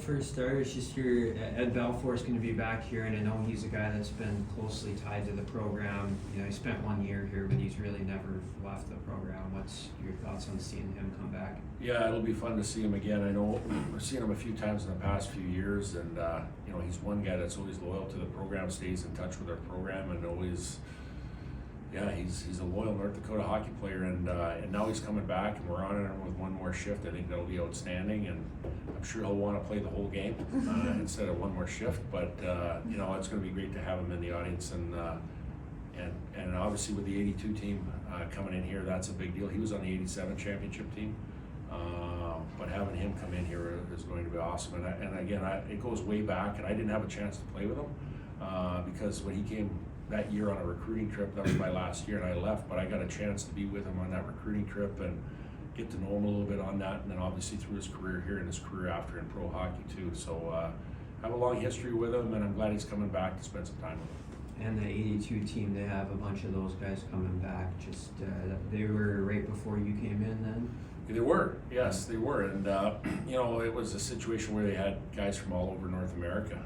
for starters, just your Ed Balfour's going to be back here, and I know he's a guy that's been closely tied to the program. You know, he spent 1 year here, but he's really never left the program. What's your thoughts on seeing him come back? Yeah, it'll be fun to see him again. I know we've seen him a few times in the past few years, and you know, he's one guy that's always loyal to the program, stays in touch with our program, and always. Yeah, he's a loyal North Dakota hockey player, and now he's coming back, and we're honoring him with one more shift. I think that'll be outstanding, and I'm sure he'll want to play the whole game instead of one more shift. But you know, it's going to be great to have him in the audience, and obviously with the '82 team coming in here, that's a big deal. He was on the '87 championship team, but having him come in here is going to be awesome. And again, it goes way back, and I didn't have a chance to play with him because when he came that year on a recruiting trip, that was my last year, and I left, but I got a chance to be with him on that recruiting trip and get to know him a little bit on that, and then obviously through his career here and his career after in pro hockey too. So I have a long history with him, and I'm glad he's coming back to spend some time with him. And the '82 team, they have a bunch of those guys coming back. Just they were right before you came in then? They were, yes, they were. And you know, it was a situation where they had guys from all over North America,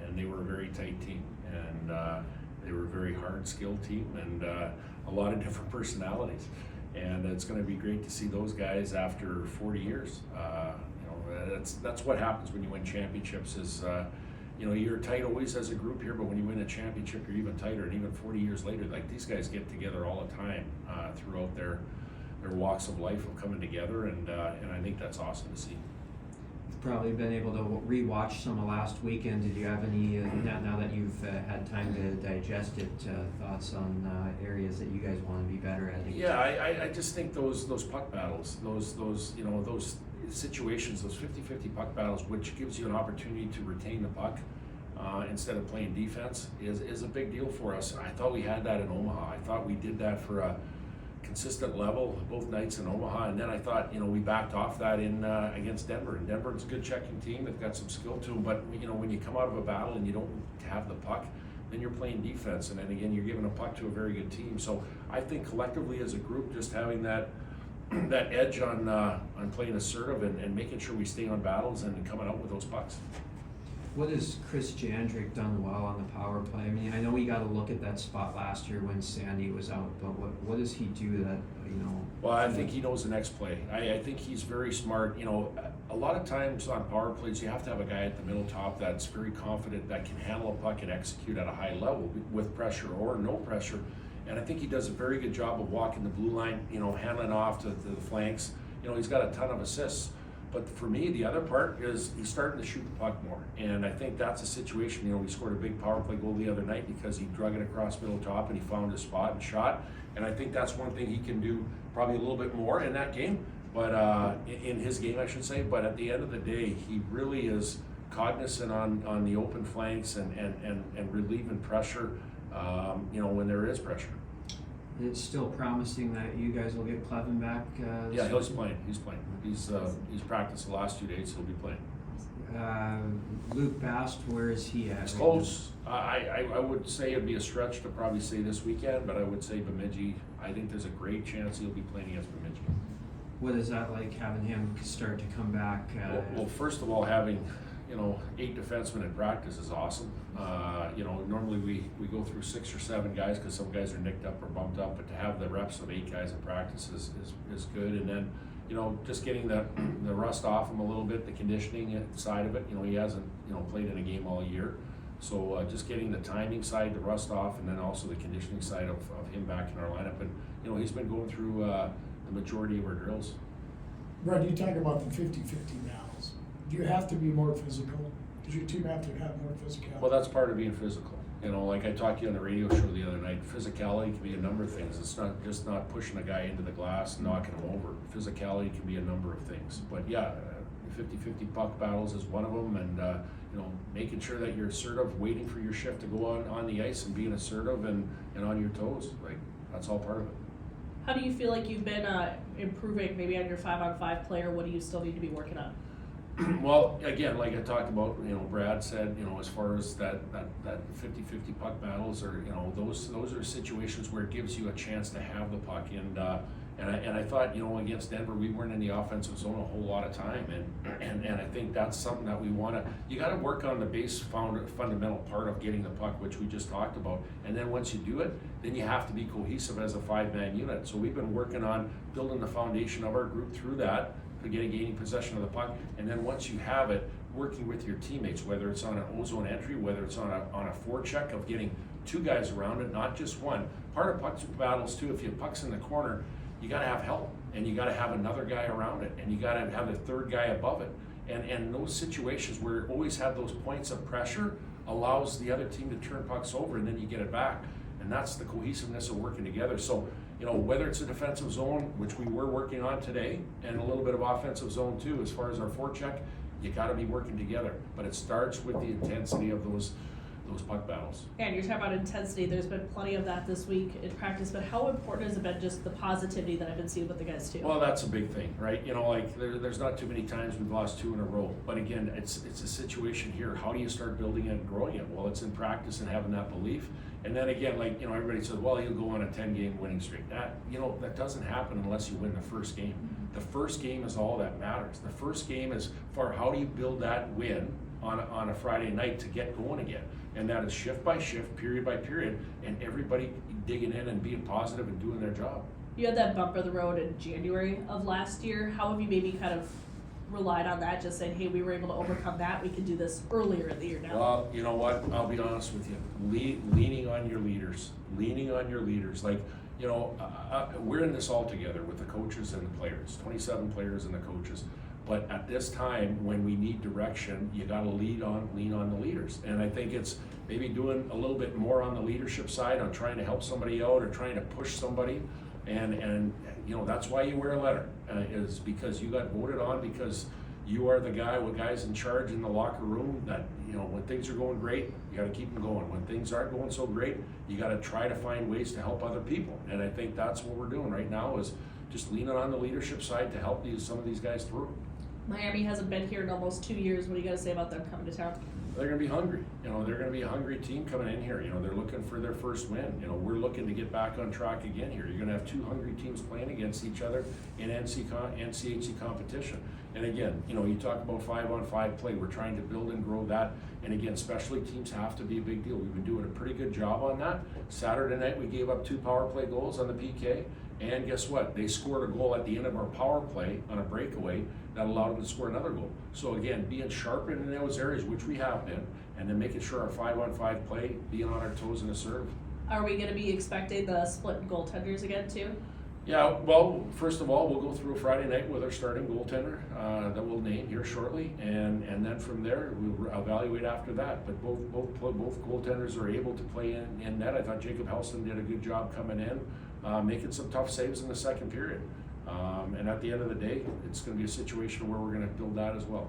and they were a very tight team. And they were a very hard, skilled team, and a lot of different personalities. And it's going to be great to see those guys after 40 years. You know, that's what happens when you win championships. Is you know, you're tight always as a group here, but when you win a championship, you're even tighter. And even 40 years later, like these guys get together all the time throughout their walks of life of coming together, and I think that's awesome to see. Probably been able to rewatch some of last weekend. Did you have any, now that you've had time to digest it, thoughts on areas that you guys want to be better at? Yeah, I just think those puck battles, those you know, those situations, those 50-50 puck battles, which gives you an opportunity to retain the puck instead of playing defense, is a big deal for us. I thought we had that in Omaha. I thought we did that for a consistent level both nights in Omaha, and then I thought, you know, we backed off that in against Denver. And Denver's a good checking team. They've got some skill to them, but you know, when you come out of a battle and you don't have the puck, then you're playing defense, and then again you're giving a puck to a very good team. So I think collectively as a group, just having that edge on playing assertive and making sure we stay on battles and coming out with those pucks. What has Chris Jandrick done well on the power play? I mean, I know he got a look at that spot last year when Sandy was out, but what does he do that, you know? Well, I think he knows the next play. I think he's very smart. You know, a lot of times on power plays, you have to have a guy at the middle top that's very confident, that can handle a puck and execute at a high level with pressure or no pressure. And I think he does a very good job of walking the blue line, you know, handling off to the flanks. You know, he's got a ton of assists. But for me, the other part is he's starting to shoot the puck more. And I think that's a situation, you know, we scored a big power play goal the other night because he drug it across middle top and he found his spot and shot. And I think that's one thing he can do probably a little bit more in that game, but in his game, I should say. But at the end of the day, he really is cognizant on the open flanks and relieving pressure, you know, when there is pressure. It's still promising that you guys will get Clevin back. Yeah, he's playing. He's practiced the last 2 days. He'll be playing. Luke Bast, where is he at? He's close. I would say it'd be a stretch to probably say this weekend, but I would say Bemidji. I think there's a great chance he'll be playing against Bemidji. What is that like, having him start to come back? Well, first of all, having, you know, 8 defensemen in practice is awesome. You know, normally we go through 6 or 7 guys because some guys are nicked up or bumped up, but to have the reps of 8 guys in practice is good. And then, you know, just getting the rust off him a little bit, the conditioning side of it. You know, he hasn't, you know, played in a game all year. So just getting the timing side, the rust off, and then also the conditioning side of him back in our lineup. And, you know, he's been going through the majority of our drills. Brad, you talk about the 50-50 battles. Do you have to be more physical? Does your team have to have more physicality? Well, that's part of being physical. You know, like I talked to you on the radio show the other night, physicality can be a number of things. It's not just not pushing a guy into the glass and knocking him over. Physicality can be a number of things. But yeah, 50-50 puck battles is one of them, and you know, making sure that you're assertive, waiting for your shift to go on the ice and being assertive and on your toes. Like, that's all part of it. How do you feel like you've been improving maybe on your 5-on-5 player? What do you still need to be working on? Well, again, like I talked about, you know, Brad said, you know, as far as that 50-50 puck battles, or, you know, those are situations where it gives you a chance to have the puck. And And I thought, you know, against Denver, we weren't in the offensive zone a whole lot of time, and I think that's something that we want to. You got to work on the base fundamental part of getting the puck, which we just talked about, and then once you do it, then you have to be cohesive as a 5-man unit. So we've been working on building the foundation of our group through that, to gaining possession of the puck, and then once you have it, working with your teammates, whether it's on an O-zone entry, whether it's on a forecheck of getting 2 guys around it, not just one. Part of puck battles too, if you have pucks in the corner, you got to have help, and you got to have another guy around it, and you got to have a third guy above it. And those situations where you always have those points of pressure allows the other team to turn pucks over, and then you get it back. And that's the cohesiveness of working together. So, you know, whether it's a defensive zone, which we were working on today, and a little bit of offensive zone too, as far as our forecheck, you got to be working together. But it starts with the intensity of those puck battles. And you're talking about intensity. There's been plenty of that this week in practice, but how important has it been, just the positivity that I've been seeing with the guys too? Well, that's a big thing, right? You know, like there's not too many times we've lost 2 in a row. But again, it's a situation here. How do you start building it and growing it? Well, it's in practice and having that belief. And then again, like, you know, everybody says, well, you'll go on a 10-game winning streak. That, you know, that doesn't happen unless you win the first game. The first game is all that matters. The first game is for how do you build that win on a Friday night to get going again. And that is shift by shift, period by period, and everybody digging in and being positive and doing their job. You had that bump of the road in January of last year. How have you maybe kind of relied on that, just saying, hey, we were able to overcome that, we can do this earlier in the year now? Well, you know what, I'll be honest with you, leaning on your leaders, like, you know, we're in this all together with the coaches and the players, 27 players and the coaches. But at this time, when we need direction, you got to lean on the leaders. And I think it's maybe doing a little bit more on the leadership side, on trying to help somebody out or trying to push somebody. And you know, that's why you wear a letter, is because you got voted on, because you are the guy's in charge in the locker room. That, you know, when things are going great, you got to keep them going. When things aren't going so great, you got to try to find ways to help other people. And I think that's what we're doing right now, is just leaning on the leadership side to help some of these guys through. Miami hasn't been here in almost 2 years. What do you got to say about them coming to town? They're going to be hungry. You know, they're going to be a hungry team coming in here. You know, they're looking for their first win. You know, we're looking to get back on track again here. You're going to have 2 hungry teams playing against each other in NCHC competition. And again, you know, you talk about 5-on-5 play. We're trying to build and grow that. And again, specialty teams have to be a big deal. We've been doing a pretty good job on that. Saturday night, we gave up 2 power play goals on the PK. And guess what? They scored a goal at the end of our power play on a breakaway that allowed them to score another goal. So again, being sharp in those areas, which we have been, and then making sure our 5-on-5 play, being on our toes in the serve. Are we going to be expecting the split goaltenders again too? Yeah, well, first of all, we'll go through Friday night with our starting goaltender that we'll name here shortly, and then from there we'll evaluate after that. But both goaltenders are able to play in net. I thought Jacob Helston did a good job coming in, making some tough saves in the second period. And at the end of the day, it's going to be a situation where we're going to build that as well.